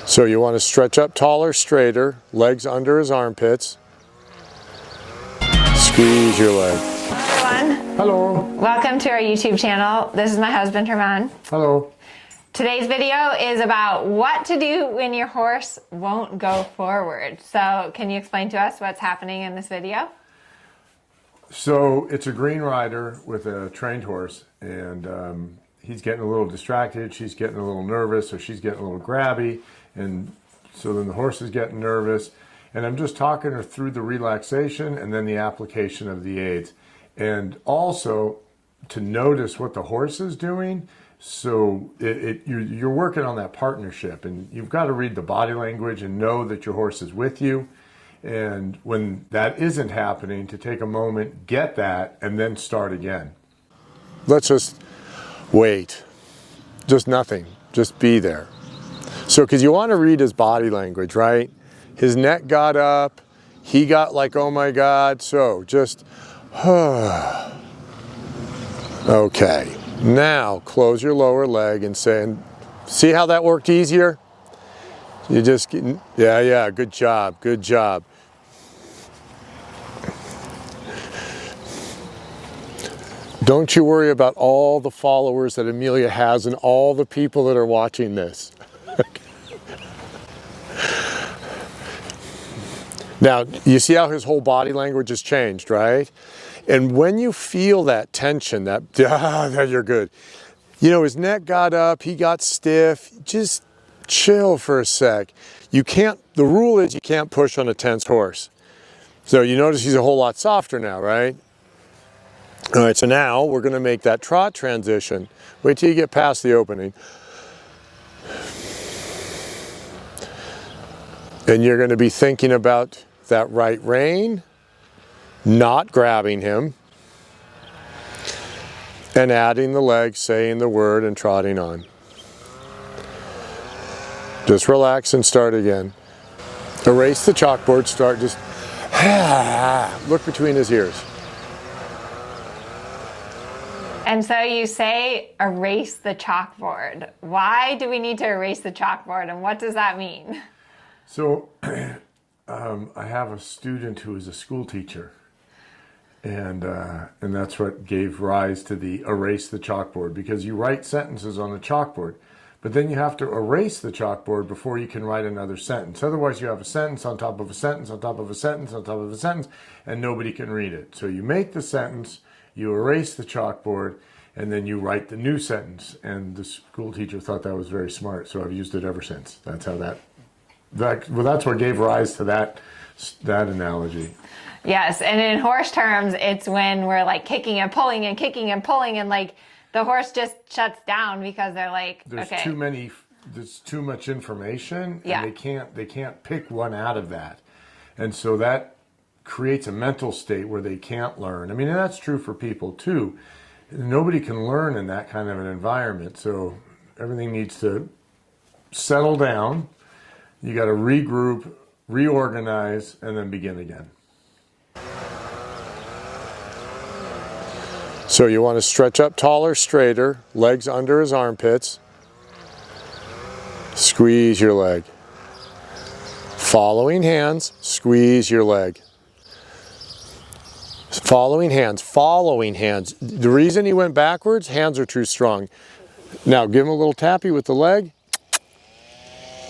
So you want to stretch up taller, straighter, legs under his armpits. Squeeze your leg. Hi everyone. Hello. Welcome to our YouTube channel. This is my husband, Germán. Hello. Today's video is about what to do when your horse won't go forward. So can you explain to us what's happening in this video? So it's a green rider with a trained horse, and he's getting a little distracted, she's getting a little nervous, or she's getting a little grabby, and so then the horse is getting nervous, and I'm just talking her through the relaxation and then the application of the aids, and also to notice what the horse is doing. So you're working on that partnership, and you've got to read the body language and know that your horse is with you. And when that isn't happening, to take a moment, get that, and then start again. Let's just wait. Just nothing. Just be there. So, because you want to read his body language, right? His neck got up. He got like, oh my God. So just, okay. Now close your lower leg and say, see how that worked easier? You just, yeah, good job, good job. Don't you worry about all the followers that Amelia has and all the people that are watching this. Now, you see how his whole body language has changed, right? And when you feel that tension, you're good. You know, his neck got up, he got stiff, just chill for a sec. You can't, the rule is you can't push on a tense horse. So you notice he's a whole lot softer now, right? All right, so now we're going to make that trot transition. Wait till you get past the opening. And you're going to be thinking about that right rein, not grabbing him, and adding the leg, saying the word, and trotting on. Just relax and start again. Erase the chalkboard, start just, look between his ears. And so you say erase the chalkboard. Why do we need to erase the chalkboard, and what does that mean? So I have a student who is a school teacher, and that's what gave rise to the erase the chalkboard, because you write sentences on the chalkboard, but then you have to erase the chalkboard before you can write another sentence. Otherwise you have a sentence on top of a sentence on top of a sentence on top of a sentence, and nobody can read it. So you make the sentence, you erase the chalkboard, and then you write the new sentence. And the school teacher thought that was very smart, so I've used it ever since. That's how that's what gave rise to that analogy. Yes, and in horse terms, it's when we're like kicking and pulling and kicking and pulling, and like the horse just shuts down because they're like, there's too much information, and they can't pick one out of that, and so that creates a mental state where they can't learn. I mean, and that's true for people too. Nobody can learn in that kind of an environment, so everything needs to settle down. You got to regroup, reorganize, and then begin again. So you want to stretch up taller, straighter, legs under his armpits. Squeeze your leg. Following hands, squeeze your leg. Following hands, following hands. The reason he went backwards, hands are too strong. Now give him a little tappy with the leg.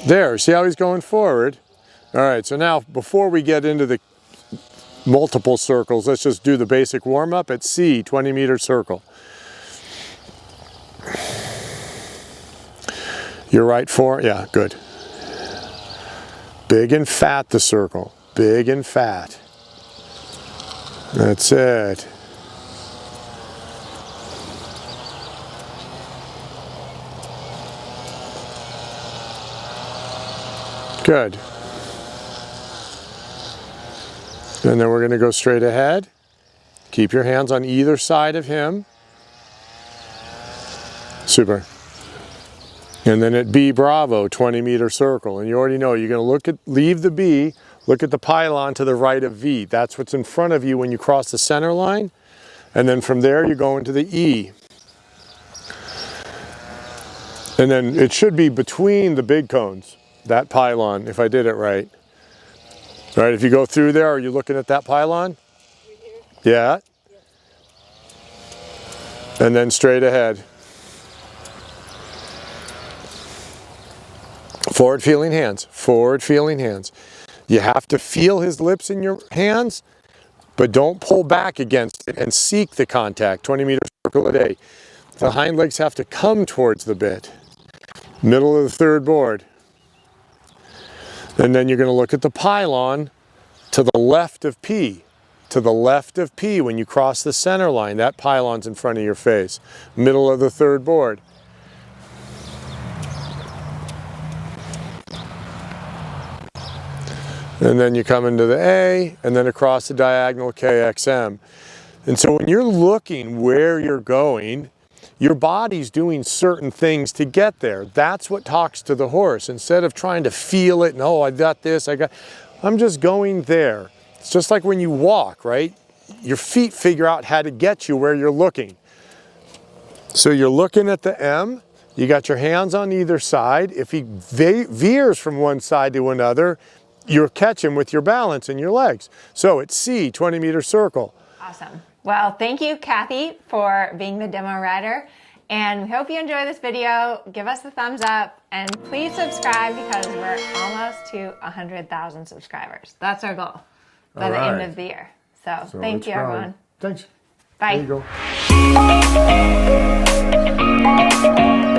There, see how he's going forward? All right, so now before we get into the multiple circles, let's just do the basic warm-up at C, 20-meter circle. Your right forearm, yeah, good. Big and fat, the circle, big and fat. That's it. Good. And then we're going to go straight ahead. Keep your hands on either side of him. Super. And then at B, bravo, 20-meter circle. And you already know you're going to leave the B, look at the pylon to the right of V. That's what's in front of you when you cross the center line. And then from there you go into the E. And then it should be between the big cones. that pylon, if I did it right. All right, if you go through there, are you looking at that pylon? Yeah. And then straight ahead. Forward feeling hands, forward feeling hands. You have to feel his lips in your hands, but don't pull back against it and seek the contact. 20-meter circle a day. The hind legs have to come towards the bit. Middle of the third board. And then you're going to look at the pylon to the left of P. To the left of P when you cross the center line. That pylon's in front of your face. Middle of the third board. And then you come into the A, and then across the diagonal KXM. And so when you're looking where you're going, your body's doing certain things to get there. That's what talks to the horse. Instead of trying to feel it, and oh, I got this, I'm just going there. It's just like when you walk, right? Your feet figure out how to get you where you're looking. So you're looking at the M, you got your hands on either side. If he veers from one side to another, you're catching with your balance in your legs. So it's C, 20-meter circle. Awesome. Well, thank you, Kathy, for being the demo rider. And we hope you enjoy this video. Give us a thumbs up and please subscribe because we're almost to 100,000 subscribers. That's our goal by the end of the year. So thank you, everyone. Thanks. Bye. There you go.